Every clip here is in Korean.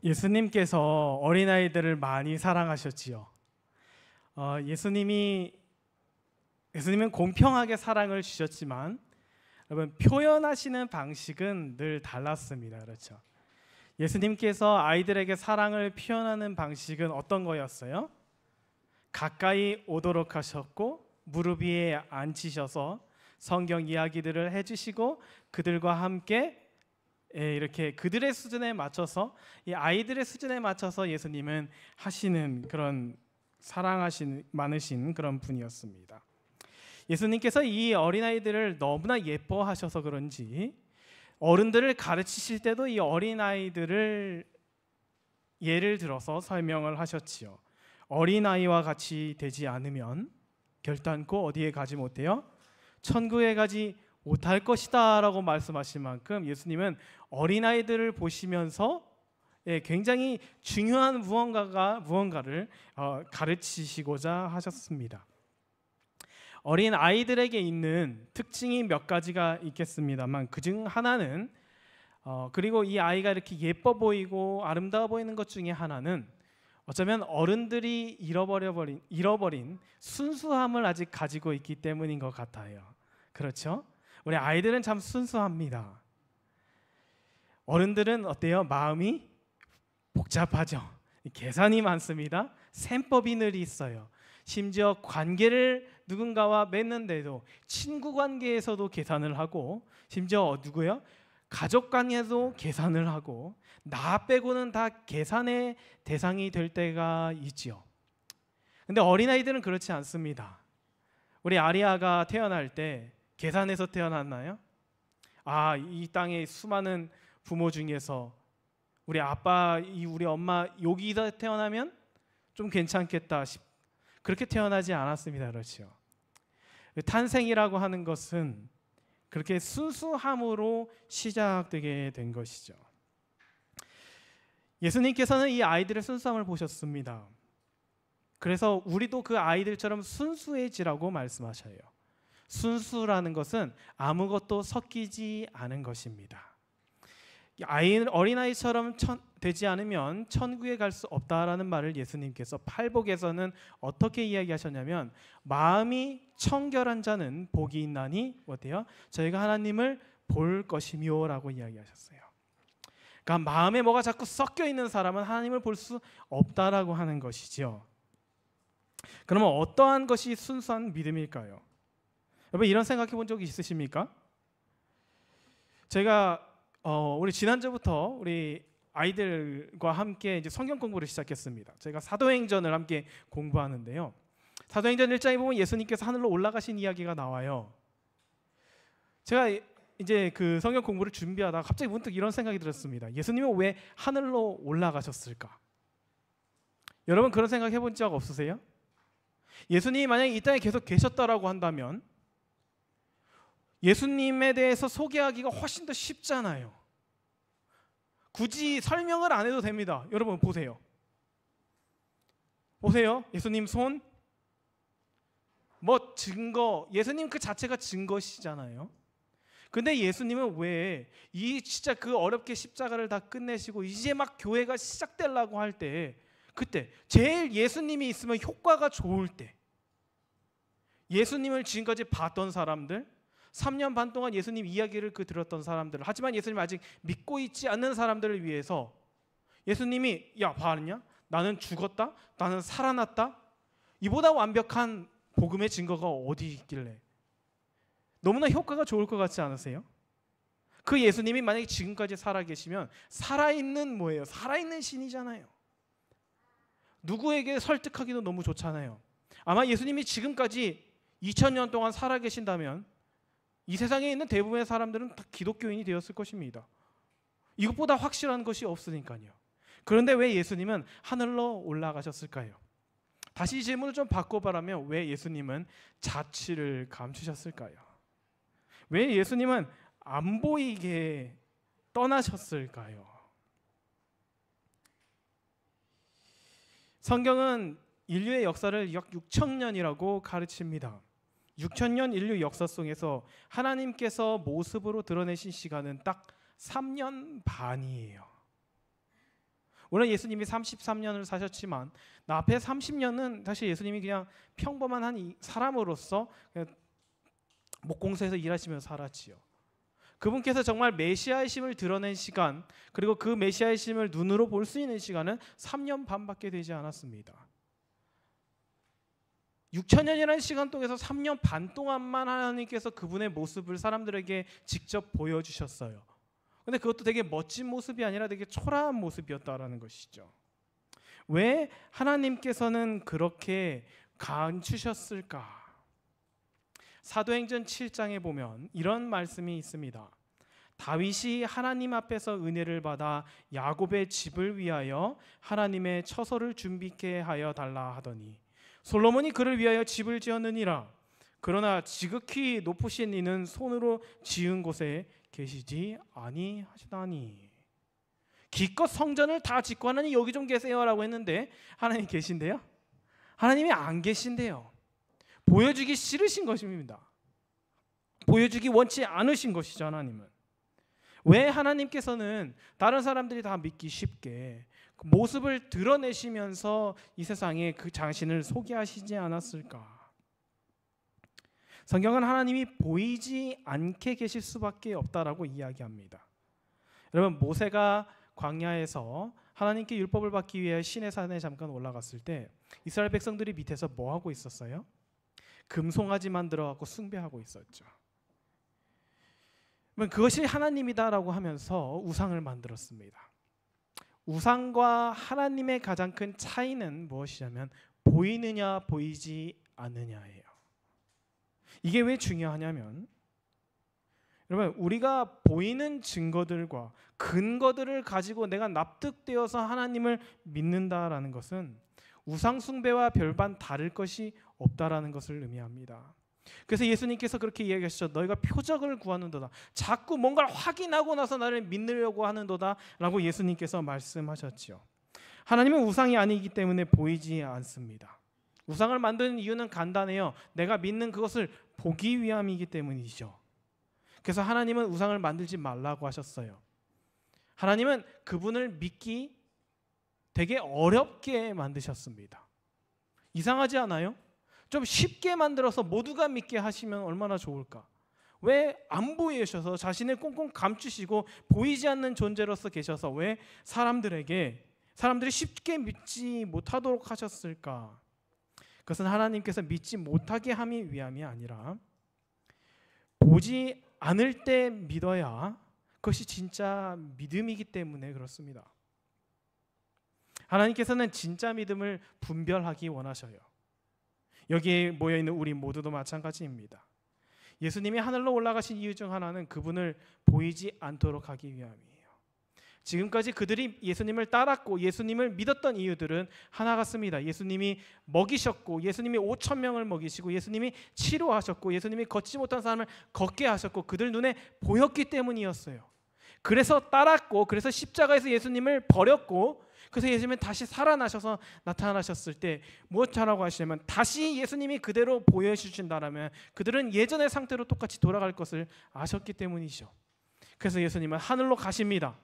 예수님께서 어린아이들을 많이 사랑하셨지요. 예수님은 공평하게 사랑을 주셨지만 여러분 표현하시는 방식은 늘 달랐습니다. 그렇죠? 예수님께서 아이들에게 사랑을 표현하는 방식은 어떤 거였어요? 가까이 오도록 하셨고 무릎 위에 앉히셔서 성경 이야기들을 해주시고 그들과 함께 이렇게 그들의 수준에 맞춰서 이 아이들의 수준에 맞춰서 예수님은 하시는 그런 사랑하신 많으신 그런 분이었습니다. 예수님께서 이 어린아이들을 너무나 예뻐하셔서 그런지 어른들을 가르치실 때도 이 어린아이들을 예를 들어서 설명을 하셨지요. 어린아이와 같이 되지 않으면 결단코 어디에 가지 못해요? 천국에 가지 못할 것이다 라고 말씀하신 만큼 예수님은 어린아이들을 보시면서 굉장히 중요한 무언가를 가르치시고자 하셨습니다. 어린아이들에게 있는 특징이 몇 가지가 있겠습니다만 그중 하나는 그리고 이 아이가 이렇게 예뻐 보이고 아름다워 보이는 것 중에 하나는 어쩌면 어른들이 잃어버린 순수함을 아직 가지고 있기 때문인 것 같아요. 그렇죠? 우리 아이들은 참 순수합니다. 어른들은 어때요? 마음이 복잡하죠. 계산이 많습니다. 셈법이 늘 있어요. 심지어 관계를 누군가와 맺는데도 친구 관계에서도 계산을 하고 심지어 누구요? 가족 관계에도 계산을 하고 나 빼고는 다 계산의 대상이 될 때가 있지요. 근데 어린아이들은 그렇지 않습니다. 우리 아리아가 태어날 때 계산해서 태어났나요? 이 땅의 수많은 부모 중에서 우리 아빠, 우리 엄마 여기서 태어나면 좀 괜찮겠다 그렇게 태어나지 않았습니다. 그렇죠? 탄생이라고 하는 것은 그렇게 순수함으로 시작되게 된 것이죠. 예수님께서는 이 아이들의 순수함을 보셨습니다. 그래서 우리도 그 아이들처럼 순수해지라고 말씀하셔요. 순수라는 것은 아무것도 섞이지 않은 것입니다. 어린아이처럼 되지 않으면 천국에 갈 수 없다라는 말을 예수님께서 팔복에서는 어떻게 이야기하셨냐면 마음이 청결한 자는 복이 있나니 어때요? 저희가 하나님을 볼 것이며 라고 이야기하셨어요. 그러니까 마음에 뭐가 자꾸 섞여 있는 사람은 하나님을 볼 수 없다라고 하는 것이죠. 그러면 어떠한 것이 순수한 믿음일까요? 여러분 이런 생각해 본 적이 있으십니까? 제가 우리 지난주부터 우리 아이들과 함께 이제 성경 공부를 시작했습니다. 저희가 사도행전을 함께 공부하는데요. 사도행전 1장에 보면 예수님께서 하늘로 올라가신 이야기가 나와요. 제가 이제 그 성경 공부를 준비하다가 갑자기 문득 이런 생각이 들었습니다. 예수님은 왜 하늘로 올라가셨을까? 여러분 그런 생각 해본 적 없으세요? 예수님이 만약에 이 땅에 계속 계셨다라고 한다면 예수님에 대해서 소개하기가 훨씬 더 쉽잖아요. 굳이 설명을 안 해도 됩니다. 여러분 보세요. 예수님 손, 증거, 예수님 그 자체가 증거시잖아요. 근데 예수님은 왜 진짜 그 어렵게 십자가를 다 끝내시고 이제 막 교회가 시작되려고 할 때 그때 제일 예수님이 있으면 효과가 좋을 때 예수님을 지금까지 봤던 사람들 3년 반 동안 예수님 이야기를 들었던 사람들 하지만 예수님 아직 믿고 있지 않는 사람들을 위해서 예수님이 봤냐? 나는 죽었다? 나는 살아났다? 이보다 완벽한 복음의 증거가 어디 있길래 너무나 효과가 좋을 것 같지 않으세요? 그 예수님이 만약에 지금까지 살아계시면 살아있는 뭐예요? 살아있는 신이잖아요. 누구에게 설득하기도 너무 좋잖아요. 아마 예수님이 지금까지 2000년 동안 살아계신다면 이 세상에 있는 대부분의 사람들은 다 기독교인이 되었을 것입니다. 이것보다 확실한 것이 없으니까요. 그런데 왜 예수님은 하늘로 올라가셨을까요? 다시 질문을 좀 바꿔보라면 왜 예수님은 자취를 감추셨을까요? 왜 예수님은 안 보이게 떠나셨을까요? 성경은 인류의 역사를 약 6,000년이라고 가르칩니다. 6,000년 인류 역사 속에서 하나님께서 모습으로 드러내신 시간은 딱 3년 반이에요. 물론 예수님이 33년을 사셨지만 나 앞에 30년은 사실 예수님이 그냥 평범한 한 사람으로서 그냥 목공소에서 일하시면서 살았지요. 그분께서 정말 메시아이심을 드러낸 시간, 그리고 그 메시아이심을 눈으로 볼 수 있는 시간은 3년 반밖에 되지 않았습니다. 6천년이라는 시간 동안에서 3년 반 동안만 하나님께서 그분의 모습을 사람들에게 직접 보여주셨어요. 근데 그것도 되게 멋진 모습이 아니라 되게 초라한 모습이었다라는 것이죠. 왜 하나님께서는 그렇게 감추셨을까? 사도행전 7장에 보면 이런 말씀이 있습니다. 다윗이 하나님 앞에서 은혜를 받아 야곱의 집을 위하여 하나님의 처소를 준비케 하여 달라 하더니 솔로몬이 그를 위하여 집을 지었느니라. 그러나 지극히 높으신 이는 손으로 지은 곳에 계시지 아니하시다니. 기껏 성전을 다 짓고 하나님 여기 좀 계세요라고 했는데 하나님 계신데요? 하나님이 안 계신데요. 보여주기 싫으신 것입니다. 보여주기 원치 않으신 것이죠. 하나님은. 왜 하나님께서는 다른 사람들이 다 믿기 쉽게 그 모습을 드러내시면서 이 세상에 그 자신을 소개하시지 않았을까? 성경은 하나님이 보이지 않게 계실 수밖에 없다라고 이야기합니다. 여러분, 모세가 광야에서 하나님께 율법을 받기 위해 시내산에 잠깐 올라갔을 때 이스라엘 백성들이 밑에서 뭐 하고 있었어요? 금송아지 만들어 갖고 숭배하고 있었죠. 그것이 하나님이다라고 하면서 우상을 만들었습니다. 우상과 하나님의 가장 큰 차이는 무엇이냐면 보이느냐 보이지 않느냐예요. 이게 왜 중요하냐면 여러분, 우리가 보이는 증거들과 근거들을 가지고 내가 납득되어서 하나님을 믿는다라는 것은 우상 숭배와 별반 다를 것이 없다라는 것을 의미합니다. 그래서 예수님께서 그렇게 이야기하셨죠. 너희가 표적을 구하는도다. 자꾸 뭔가를 확인하고 나서 나를 믿으려고 하는도다 라고 예수님께서 말씀하셨죠. 하나님은 우상이 아니기 때문에 보이지 않습니다. 우상을 만드는 이유는 간단해요. 내가 믿는 그것을 보기 위함이기 때문이죠. 그래서 하나님은 우상을 만들지 말라고 하셨어요. 하나님은 그분을 믿기 되게 어렵게 만드셨습니다. 이상하지 않아요? 좀 쉽게 만들어서 모두가 믿게 하시면 얼마나 좋을까? 왜 안 보이셔서 자신을 꽁꽁 감추시고 보이지 않는 존재로서 계셔서 왜 사람들이 쉽게 믿지 못하도록 하셨을까? 그것은 하나님께서 믿지 못하게 함이 위함이 아니라 보지 않을 때 믿어야 그것이 진짜 믿음이기 때문에 그렇습니다. 하나님께서는 진짜 믿음을 분별하기 원하셔요. 여기에 모여있는 우리 모두도 마찬가지입니다. 예수님이 하늘로 올라가신 이유 중 하나는 그분을 보이지 않도록 하기 위함이에요. 지금까지 그들이 예수님을 따랐고 예수님을 믿었던 이유들은 하나 같습니다. 예수님이 먹이셨고 예수님이 5천 명을 먹이시고 예수님이 치료하셨고 예수님이 걷지 못한 사람을 걷게 하셨고 그들 눈에 보였기 때문이었어요. 그래서 따랐고 그래서 십자가에서 예수님을 버렸고 그래서 예수님은 다시 살아나셔서 나타나셨을 때 무엇하라고 하시냐면 다시 예수님이 그대로 보여주신다라면 그들은 예전의 상태로 똑같이 돌아갈 것을 아셨기 때문이죠. 그래서 예수님은 하늘로 가십니다.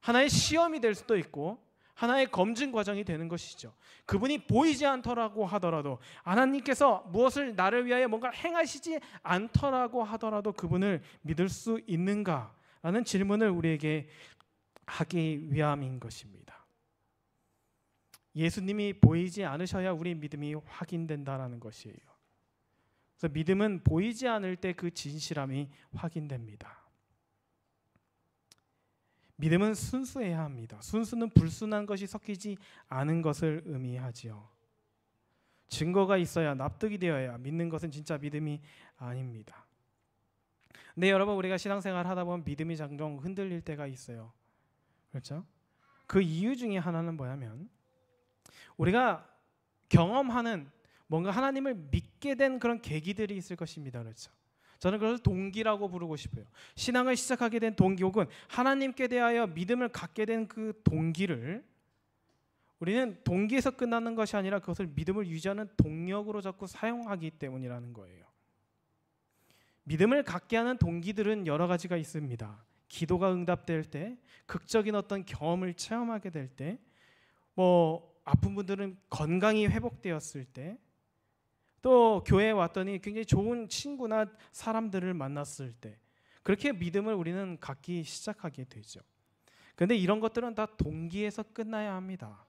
하나의 시험이 될 수도 있고 하나의 검증 과정이 되는 것이죠. 그분이 보이지 않더라고 하더라도 하나님께서 무엇을 나를 위하여 뭔가 행하시지 않더라고 하더라도 그분을 믿을 수 있는가라는 질문을 우리에게 하기 위함인 것입니다. 예수님이 보이지 않으셔야 우리 믿음이 확인된다라는 것이에요. 그래서 믿음은 보이지 않을 때 그 진실함이 확인됩니다. 믿음은 순수해야 합니다. 순수는 불순한 것이 섞이지 않은 것을 의미하지요. 증거가 있어야 납득이 되어야 믿는 것은 진짜 믿음이 아닙니다. 근데 여러분, 우리가 신앙생활 하다 보면 믿음이 종종 흔들릴 때가 있어요. 그렇죠? 그 이유 중에 하나는 뭐냐면 우리가 경험하는 뭔가 하나님을 믿게 된 그런 계기들이 있을 것입니다. 그렇죠? 저는 그것을 동기라고 부르고 싶어요. 신앙을 시작하게 된 동기 혹은 하나님께 대하여 믿음을 갖게 된 그 동기를 우리는 동기에서 끝나는 것이 아니라 그것을 믿음을 유지하는 동력으로 자꾸 사용하기 때문이라는 거예요. 믿음을 갖게 하는 동기들은 여러 가지가 있습니다. 기도가 응답될 때, 극적인 어떤 경험을 체험하게 될 때, 아픈 분들은 건강이 회복되었을 때, 또 교회에 왔더니 굉장히 좋은 친구나 사람들을 만났을 때, 그렇게 믿음을 우리는 갖기 시작하게 되죠. 그런데 이런 것들은 다 동기에서 끝나야 합니다.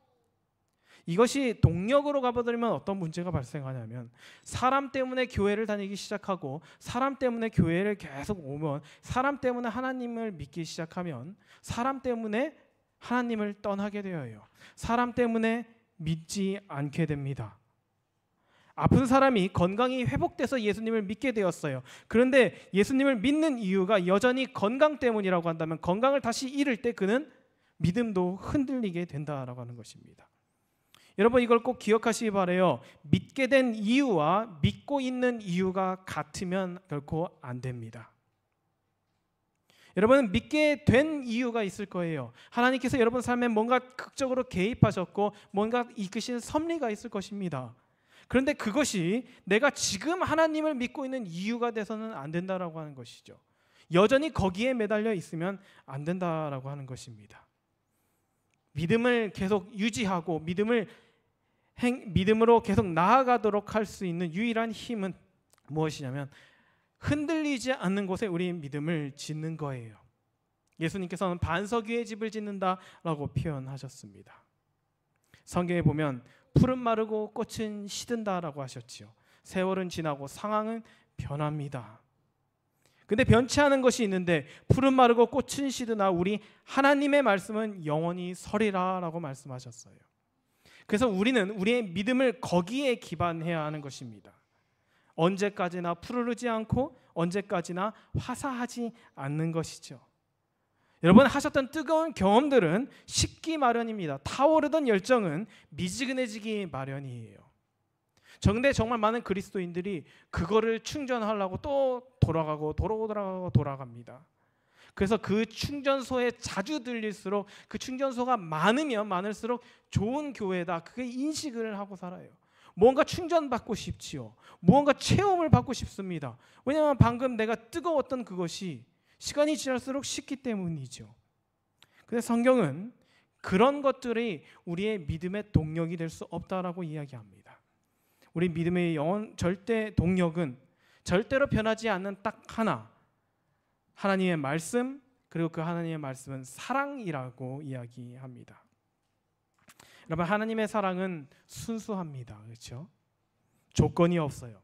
이것이 동력으로 가버리면 어떤 문제가 발생하냐면, 사람 때문에 교회를 다니기 시작하고 사람 때문에 교회를 계속 오면, 사람 때문에 하나님을 믿기 시작하면 사람 때문에 하나님을 떠나게 되어요. 사람 때문에 믿지 않게 됩니다. 아픈 사람이 건강이 회복돼서 예수님을 믿게 되었어요. 그런데 예수님을 믿는 이유가 여전히 건강 때문이라고 한다면, 건강을 다시 잃을 때 그는 믿음도 흔들리게 된다라고 하는 것입니다. 여러분, 이걸 꼭 기억하시기 바라요. 믿게 된 이유와 믿고 있는 이유가 같으면 결코 안 됩니다. 여러분, 믿게 된 이유가 있을 거예요. 하나님께서 여러분 삶에 뭔가 극적으로 개입하셨고 뭔가 이끄신 섭리가 있을 것입니다. 그런데 그것이 내가 지금 하나님을 믿고 있는 이유가 돼서는 안 된다라고 하는 것이죠. 여전히 거기에 매달려 있으면 안 된다라고 하는 것입니다. 믿음을 계속 유지하고 믿음으로 계속 나아가도록 할 수 있는 유일한 힘은 무엇이냐면, 흔들리지 않는 곳에 우리 믿음을 짓는 거예요. 예수님께서는 반석 위에 집을 짓는다라고 표현하셨습니다. 성경에 보면 풀은 마르고 꽃은 시든다라고 하셨지요. 세월은 지나고 상황은 변합니다. 근데 변치 않은 것이 있는데, 풀은 마르고 꽃은 시드나 우리 하나님의 말씀은 영원히 서리라라고 말씀하셨어요. 그래서 우리는 우리의 믿음을 거기에 기반해야 하는 것입니다. 언제까지나 푸르르지 않고 언제까지나 화사하지 않는 것이죠. 여러분, 하셨던 뜨거운 경험들은 식기 마련입니다. 타오르던 열정은 미지근해지기 마련이에요. 그런데 정말 많은 그리스도인들이 그거를 충전하려고 또 돌아갑니다. 그래서 그 충전소에 자주 들릴수록, 그 충전소가 많으면 많을수록 좋은 교회다, 그게 인식을 하고 살아요. 뭔가 충전받고 싶지요. 무언가 체험을 받고 싶습니다. 왜냐하면 방금 내가 뜨거웠던 그것이 시간이 지날수록 식기 때문이죠. 그래서 성경은 그런 것들이 우리의 믿음의 동력이 될 수 없다라고 이야기합니다. 우리 믿음의 절대 동력은 절대로 변하지 않는 딱 하나, 하나님의 말씀, 그리고 그 하나님의 말씀은 사랑이라고 이야기합니다. 여러분, 하나님의 사랑은 순수합니다. 그렇죠? 조건이 없어요.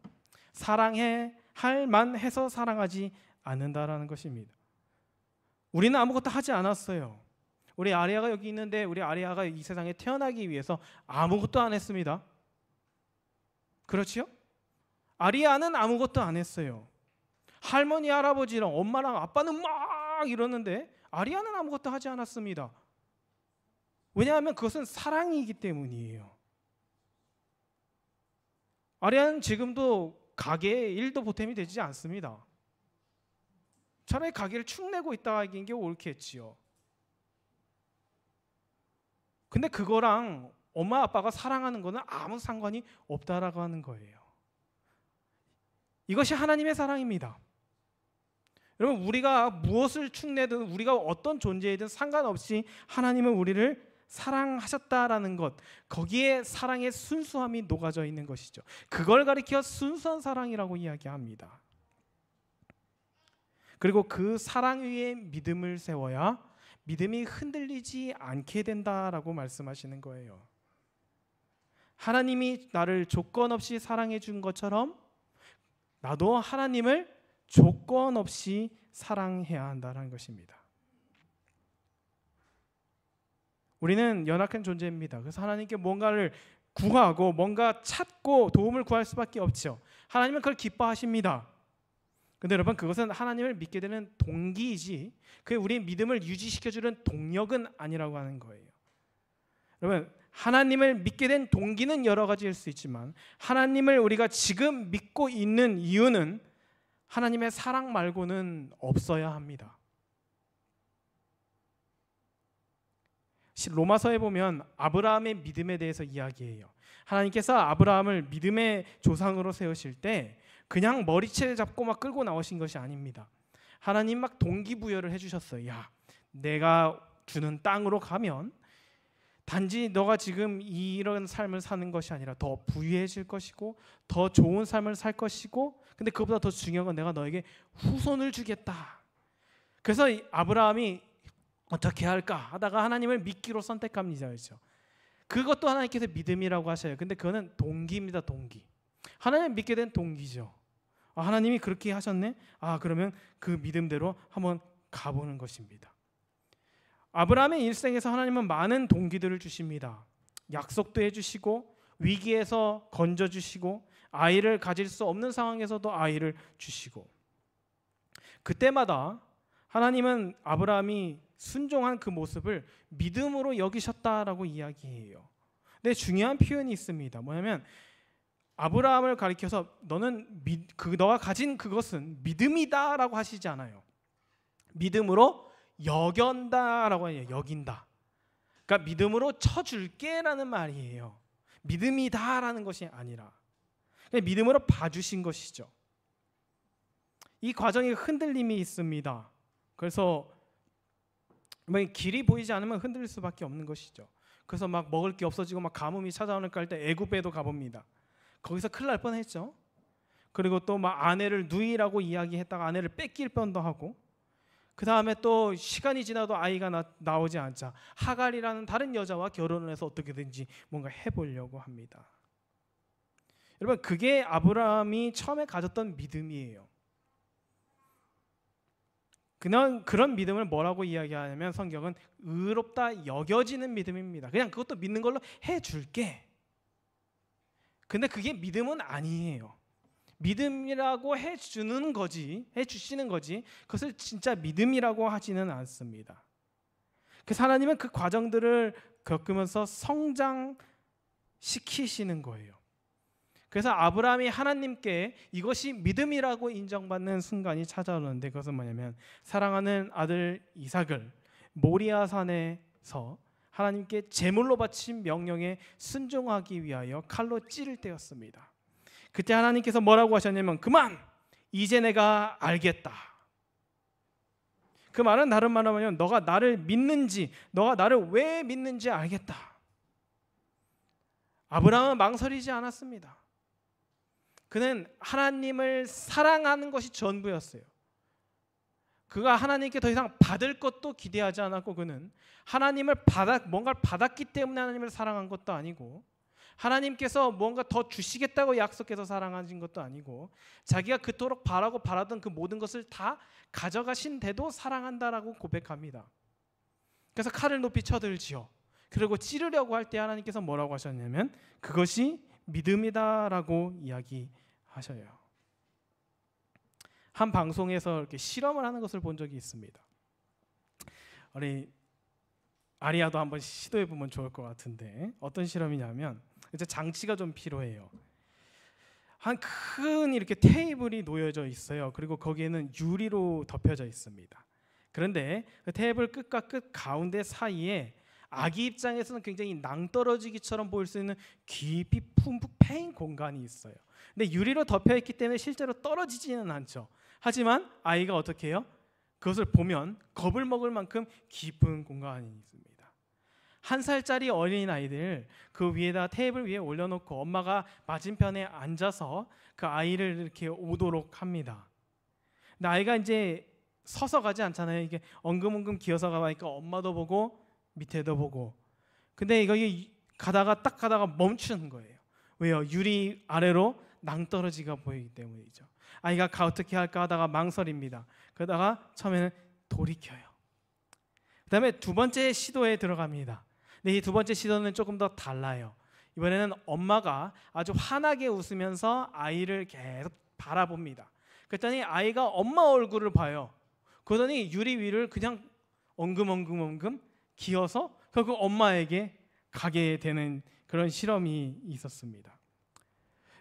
사랑해 할 만해서 사랑하지 않는다라는 것입니다. 우리는 아무것도 하지 않았어요. 우리 아리아가 여기 있는데, 우리 아리아가 이 세상에 태어나기 위해서 아무것도 안 했습니다. 그렇지요? 아리아는 아무것도 안 했어요. 할머니, 할아버지랑 엄마랑 아빠는 막 이러는데 아리아는 아무것도 하지 않았습니다. 왜냐하면 그것은 사랑이기 때문이에요. 아리아는 지금도 가게에 일도 보탬이 되지 않습니다. 차라리 가게를 축내고 있다 하긴 게 옳겠지요. 근데 그거랑 엄마 아빠가 사랑하는 거는 아무 상관이 없다라고 하는 거예요. 이것이 하나님의 사랑입니다. 여러분, 우리가 무엇을 축내든 우리가 어떤 존재이든 상관없이 하나님은 우리를 사랑하셨다라는 것, 거기에 사랑의 순수함이 녹아져 있는 것이죠. 그걸 가리켜 순수한 사랑이라고 이야기합니다. 그리고 그 사랑 위에 믿음을 세워야 믿음이 흔들리지 않게 된다라고 말씀하시는 거예요. 하나님이 나를 조건 없이 사랑해 준 것처럼 나도 하나님을 조건 없이 사랑해야 한다는 것입니다. 우리는 연약한 존재입니다. 그래서 하나님께 뭔가를 구하고 뭔가 찾고 도움을 구할 수밖에 없죠. 하나님은 그걸 기뻐하십니다. 그런데 여러분, 그것은 하나님을 믿게 되는 동기이지 그게 우리의 믿음을 유지시켜주는 동력은 아니라고 하는 거예요. 여러분, 하나님을 믿게 된 동기는 여러 가지일 수 있지만 하나님을 우리가 지금 믿고 있는 이유는 하나님의 사랑 말고는 없어야 합니다. 로마서에 보면 아브라함의 믿음에 대해서 이야기해요. 하나님께서 아브라함을 믿음의 조상으로 세우실 때 그냥 머리채 잡고 막 끌고 나오신 것이 아닙니다. 하나님 막 동기부여를 해주셨어요. 야, 내가 주는 땅으로 가면 단지 너가 지금 이런 삶을 사는 것이 아니라 더 부유해질 것이고 더 좋은 삶을 살 것이고, 근데 그보다 더 중요한 건 내가 너에게 후손을 주겠다. 그래서 아브라함이 어떻게 할까 하다가 하나님을 믿기로 선택합니다. 그렇죠? 그것도 하나님께서 믿음이라고 하셔요. 근데 그거는 동기입니다. 동기. 하나님을 믿게 된 동기죠. 하나님이 그렇게 하셨네? 그러면 그 믿음대로 한번 가보는 것입니다. 아브라함의 일생에서 하나님은 많은 동기들을 주십니다. 약속도 해주시고 위기에서 건져주시고 아이를 가질 수 없는 상황에서도 아이를 주시고, 그때마다 하나님은 아브라함이 순종한 그 모습을 믿음으로 여기셨다라고 이야기해요. 근데 중요한 표현이 있습니다. 뭐냐면 아브라함을 가리켜서 너가 가진 그것은 믿음이다라고 하시지 않아요. 믿음으로 여긴다라고 해요. 여긴다. 그러니까 믿음으로 쳐줄게라는 말이에요. 믿음이다라는 것이 아니라 그냥 믿음으로 봐주신 것이죠. 이 과정에 흔들림이 있습니다. 그래서 길이 보이지 않으면 흔들릴 수밖에 없는 것이죠. 그래서 막 먹을 게 없어지고 막 가뭄이 찾아오니까 할 때 애굽에도 가봅니다. 거기서 큰일 날 뻔했죠. 그리고 또 막 아내를 누이라고 이야기했다가 아내를 뺏길 뻔도 하고, 그 다음에 또 시간이 지나도 아이가 나오지 않자 하갈이라는 다른 여자와 결혼을 해서 어떻게든지 뭔가 해보려고 합니다. 여러분, 그게 아브라함이 처음에 가졌던 믿음이에요. 그런 믿음을 뭐라고 이야기하냐면 성경은 의롭다 여겨지는 믿음입니다. 그냥 그것도 믿는 걸로 해줄게. 근데 그게 믿음은 아니에요. 믿음이라고 해주시는 거지 그것을 진짜 믿음이라고 하지는 않습니다. 그래서 하나님은 그 과정들을 겪으면서 성장시키시는 거예요. 그래서 아브라함이 하나님께 이것이 믿음이라고 인정받는 순간이 찾아오는데, 그것은 뭐냐면 사랑하는 아들 이삭을 모리아 산에서 하나님께 제물로 바친 명령에 순종하기 위하여 칼로 찌를 때였습니다. 그때 하나님께서 뭐라고 하셨냐면 그만! 이제 내가 알겠다. 그 말은 다른 말로 하면 너가 나를 믿는지, 너가 나를 왜 믿는지 알겠다. 아브라함은 망설이지 않았습니다. 그는 하나님을 사랑하는 것이 전부였어요. 그가 하나님께 더 이상 받을 것도 기대하지 않았고, 그는 뭔가를 받았기 때문에 하나님을 사랑한 것도 아니고, 하나님께서 뭔가 더 주시겠다고 약속해서 사랑하신 것도 아니고, 자기가 그토록 바라던 그 모든 것을 다 가져가신데도 사랑한다라고 고백합니다. 그래서 칼을 높이 쳐들지요. 그리고 찌르려고 할 때 하나님께서 뭐라고 하셨냐면 그것이 믿음이다라고 이야기하셔요. 한 방송에서 이렇게 실험을 하는 것을 본 적이 있습니다. 우리 아리아도 한번 시도해 보면 좋을 것 같은데, 어떤 실험이냐면 이제 장치가 좀 필요해요. 한 큰 이렇게 테이블이 놓여져 있어요. 그리고 거기에는 유리로 덮여져 있습니다. 그런데 그 테이블 끝과 끝 가운데 사이에 아기 입장에서는 굉장히 낭떠러지기처럼 보일 수 있는 깊이 푹푹 패인 공간이 있어요. 근데 유리로 덮여 있기 때문에 실제로 떨어지지는 않죠. 하지만 아이가 어떻게 해요? 그것을 보면 겁을 먹을 만큼 깊은 공간이 있습니다. 1살짜리 어린 아이들 그 위에다 테이블 위에 올려놓고 엄마가 맞은편에 앉아서 그 아이를 이렇게 오도록 합니다. 근데 아이가 이제 서서 가지 않잖아요. 이게 엉금엉금 기어서 가니까 엄마도 보고 밑에도 보고. 근데 이거 딱 가다가 멈추는 거예요. 왜요? 유리 아래로 낭떠러지가 보이기 때문이죠. 아이가 어떻게 할까 하다가 망설입니다. 그러다가 처음에는 돌이켜요. 그 다음에 두 번째 시도에 들어갑니다. 근데 이 두 번째 시도는 조금 더 달라요. 이번에는 엄마가 아주 환하게 웃으면서 아이를 계속 바라봅니다. 그랬더니 아이가 엄마 얼굴을 봐요. 그러더니 유리 위를 그냥 엉금엉금 기어서 결국 엄마에게 가게 되는 그런 실험이 있었습니다.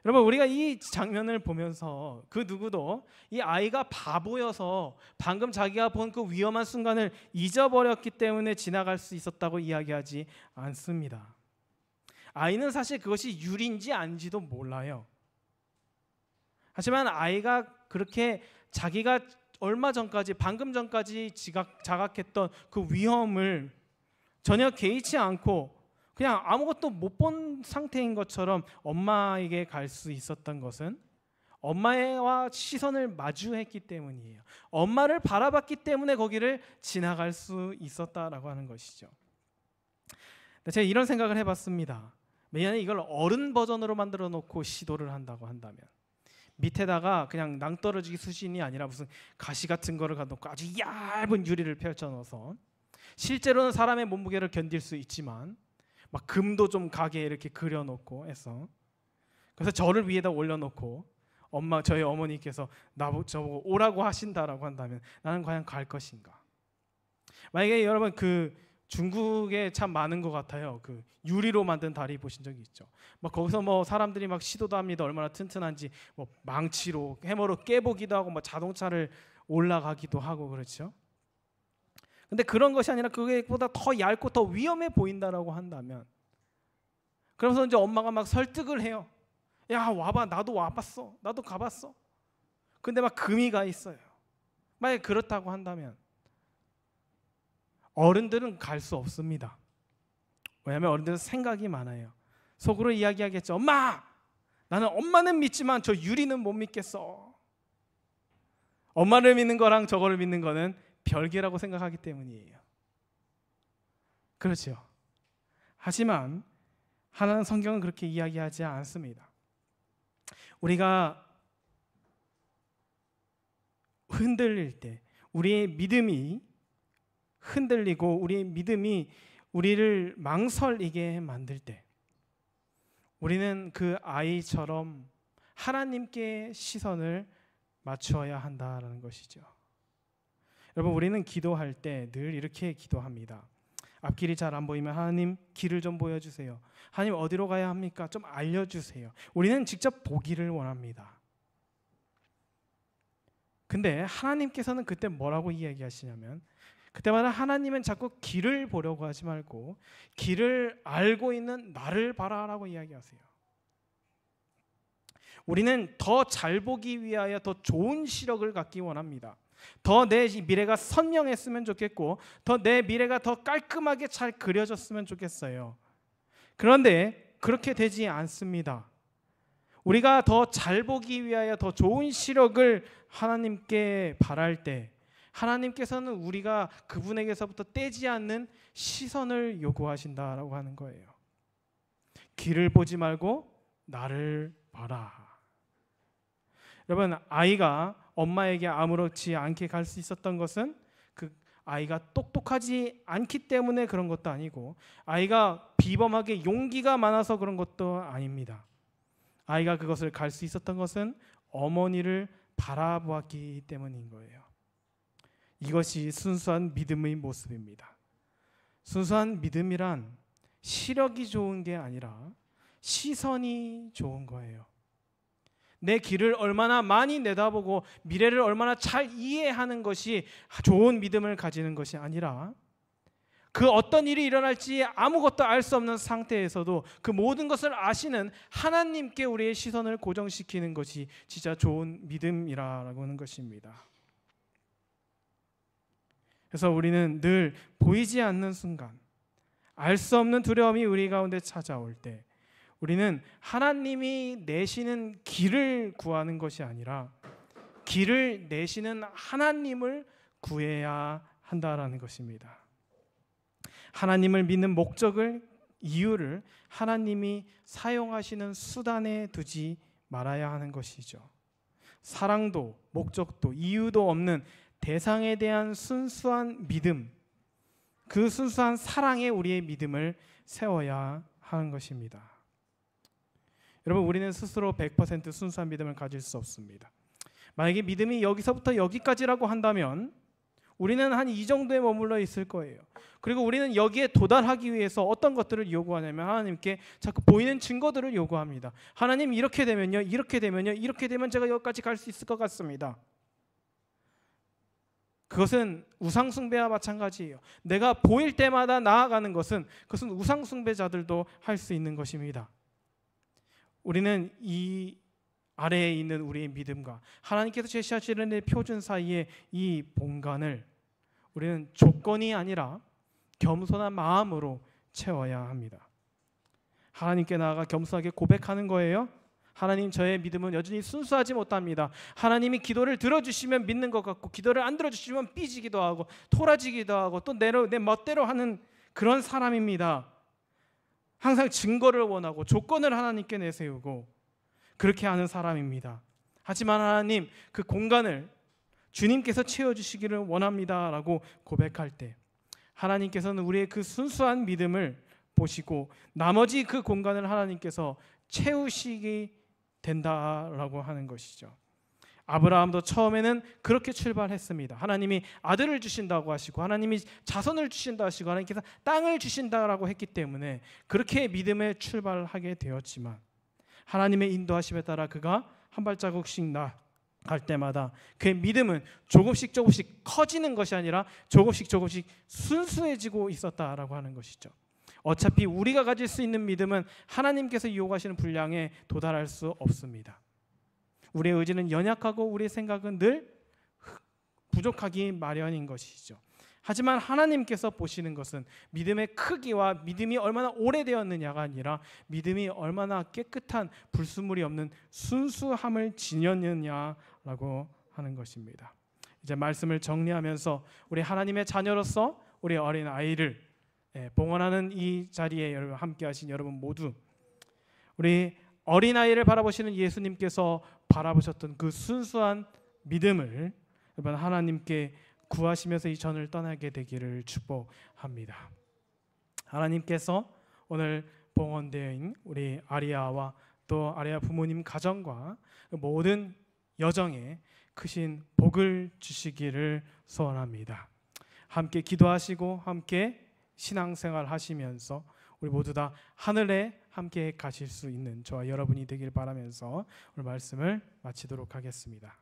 여러분, 우리가 이 장면을 보면서 그 누구도 이 아이가 바보여서 방금 자기가 본 그 위험한 순간을 잊어버렸기 때문에 지나갈 수 있었다고 이야기하지 않습니다. 아이는 사실 그것이 유리인지 아닌지도 몰라요. 하지만 아이가 그렇게 자기가 얼마 전까지 방금 전까지 자각했던 그 위험을 전혀 개의치 않고 그냥 아무것도 못 본 상태인 것처럼 엄마에게 갈 수 있었던 것은 엄마와 시선을 마주했기 때문이에요. 엄마를 바라봤기 때문에 거기를 지나갈 수 있었다라고 하는 것이죠. 제가 이런 생각을 해봤습니다. 만약에 이걸 어른 버전으로 만들어 놓고 시도를 한다고 한다면 밑에다가 그냥 낭떠러지기 수준이 아니라 무슨 가시 같은 거를 갖놓고 아주 얇은 유리를 펼쳐 넣어서 실제로는 사람의 몸무게를 견딜 수 있지만 막 금도 좀 가게 이렇게 그려놓고 해서 그래서 저를 위에다 올려놓고 저희 어머니께서 저보고 오라고 하신다라고 한다면 나는 과연 갈 것인가? 만약에 여러분 그 중국에 참 많은 것 같아요. 그 유리로 만든 다리 보신 적이 있죠. 막 거기서 뭐 사람들이 막 시도도 합니다. 얼마나 튼튼한지 뭐 망치로 해머로 깨보기도 하고 뭐 자동차를 올라가기도 하고 그렇죠. 근데 그런 것이 아니라 그게보다 더 얇고 더 위험해 보인다라고 한다면 그러면서 이제 엄마가 막 설득을 해요. 야 와봐 나도 와봤어. 나도 가봤어. 근데 막 금이 가 있어요. 만약에 그렇다고 한다면 어른들은 갈 수 없습니다. 왜냐하면 어른들은 생각이 많아요. 속으로 이야기하겠죠. 엄마! 나는 엄마는 믿지만 저 유리는 못 믿겠어. 엄마를 믿는 거랑 저거를 믿는 거는 별개라고 생각하기 때문이에요. 그렇죠. 하지만 하나는 성경은 그렇게 이야기하지 않습니다. 우리가 흔들릴 때 우리의 믿음이 흔들리고 우리의 믿음이 우리를 망설이게 만들 때 우리는 그 아이처럼 하나님께 시선을 맞추어야 한다라는 것이죠. 여러분 우리는 기도할 때 늘 이렇게 기도합니다. 앞길이 잘 안 보이면 하나님 길을 좀 보여주세요. 하나님 어디로 가야 합니까? 좀 알려주세요. 우리는 직접 보기를 원합니다. 근데 하나님께서는 그때 뭐라고 이야기하시냐면 그때마다 하나님은 자꾸 길을 보려고 하지 말고 길을 알고 있는 나를 바라라고 이야기하세요. 우리는 더 잘 보기 위하여 더 좋은 시력을 갖기 원합니다. 더 내 미래가 선명했으면 좋겠고 더 내 미래가 더 깔끔하게 잘 그려졌으면 좋겠어요. 그런데 그렇게 되지 않습니다. 우리가 더 잘 보기 위하여 더 좋은 시력을 하나님께 바랄 때 하나님께서는 우리가 그분에게서부터 떼지 않는 시선을 요구하신다라고 하는 거예요. 길을 보지 말고 나를 봐라. 여러분 아이가 엄마에게 아무렇지 않게 갈 수 있었던 것은 그 아이가 똑똑하지 않기 때문에 그런 것도 아니고 아이가 비범하게 용기가 많아서 그런 것도 아닙니다. 아이가 그것을 갈 수 있었던 것은 어머니를 바라보았기 때문인 거예요. 이것이 순수한 믿음의 모습입니다. 순수한 믿음이란 시력이 좋은 게 아니라 시선이 좋은 거예요. 내 길을 얼마나 많이 내다보고 미래를 얼마나 잘 이해하는 것이 좋은 믿음을 가지는 것이 아니라 그 어떤 일이 일어날지 아무것도 알 수 없는 상태에서도 그 모든 것을 아시는 하나님께 우리의 시선을 고정시키는 것이 진짜 좋은 믿음이라고 하는 것입니다. 그래서 우리는 늘 보이지 않는 순간 알 수 없는 두려움이 우리 가운데 찾아올 때 우리는 하나님이 내시는 길을 구하는 것이 아니라 길을 내시는 하나님을 구해야 한다라는 것입니다. 하나님을 믿는 목적을 이유를 하나님이 사용하시는 수단에 두지 말아야 하는 것이죠. 사랑도 목적도 이유도 없는 대상에 대한 순수한 믿음, 그 순수한 사랑에 우리의 믿음을 세워야 하는 것입니다. 여러분 우리는 스스로 100% 순수한 믿음을 가질 수 없습니다. 만약에 믿음이 여기서부터 여기까지라고 한다면 우리는 한 이 정도에 머물러 있을 거예요. 그리고 우리는 여기에 도달하기 위해서 어떤 것들을 요구하냐면 하나님께 자꾸 보이는 증거들을 요구합니다. 하나님 이렇게 되면요, 이렇게 되면요, 이렇게 되면 제가 여기까지 갈 수 있을 것 같습니다. 그것은 우상숭배와 마찬가지예요. 내가 보일 때마다 나아가는 것은 그것은 우상숭배자들도 할 수 있는 것입니다. 우리는 이 아래에 있는 우리의 믿음과 하나님께서 제시하시는 표준 사이의 이 공간을 우리는 조건이 아니라 겸손한 마음으로 채워야 합니다. 하나님께 나아가 겸손하게 고백하는 거예요. 하나님, 저의 믿음은 여전히 순수하지 못합니다. 하나님이 기도를 들어주시면 믿는 것 같고 기도를 안 들어주시면 삐지기도 하고 토라지기도 하고 또 내 멋대로 하는 그런 사람입니다. 항상 증거를 원하고 조건을 하나님께 내세우고 그렇게 하는 사람입니다. 하지만 하나님, 그 공간을 주님께서 채워주시기를 원합니다 라고 고백할 때 하나님께서는 우리의 그 순수한 믿음을 보시고 나머지 그 공간을 하나님께서 채우시기 된다라고 하는 것이죠. 아브라함도 처음에는 그렇게 출발했습니다. 하나님이 아들을 주신다고 하시고 하나님이 자손을 주신다 하시고 하나님께서 땅을 주신다라고 했기 때문에 그렇게 믿음에 출발하게 되었지만 하나님의 인도하심에 따라 그가 한 발자국씩 나갈 때마다 그의 믿음은 조금씩 커지는 것이 아니라 조금씩 순수해지고 있었다라고 하는 것이죠. 어차피 우리가 가질 수 있는 믿음은 하나님께서 요구하시는 분량에 도달할 수 없습니다. 우리의 의지는 연약하고 우리의 생각은 늘 부족하기 마련인 것이죠. 하지만 하나님께서 보시는 것은 믿음의 크기와 믿음이 얼마나 오래되었느냐가 아니라 믿음이 얼마나 깨끗한 불순물이 없는 순수함을 지녔느냐라고 하는 것입니다. 이제 말씀을 정리하면서 우리 하나님의 자녀로서 우리 어린 아이를 봉헌하는 이 자리에 함께 하신 여러분 모두 우리 어린아이를 바라보시는 예수님께서 바라보셨던 그 순수한 믿음을 여러분 하나님께 구하시면서 이 전을 떠나게 되기를 축복합니다. 하나님께서 오늘 봉헌되어 있는 우리 아리아와 또 아리아 부모님 가정과 모든 여정에 크신 복을 주시기를 소원합니다. 함께 기도하시고 함께 신앙생활 하시면서 우리 모두 다 하늘에 함께 가실 수 있는 저와 여러분이 되길 바라면서 오늘 말씀을 마치도록 하겠습니다.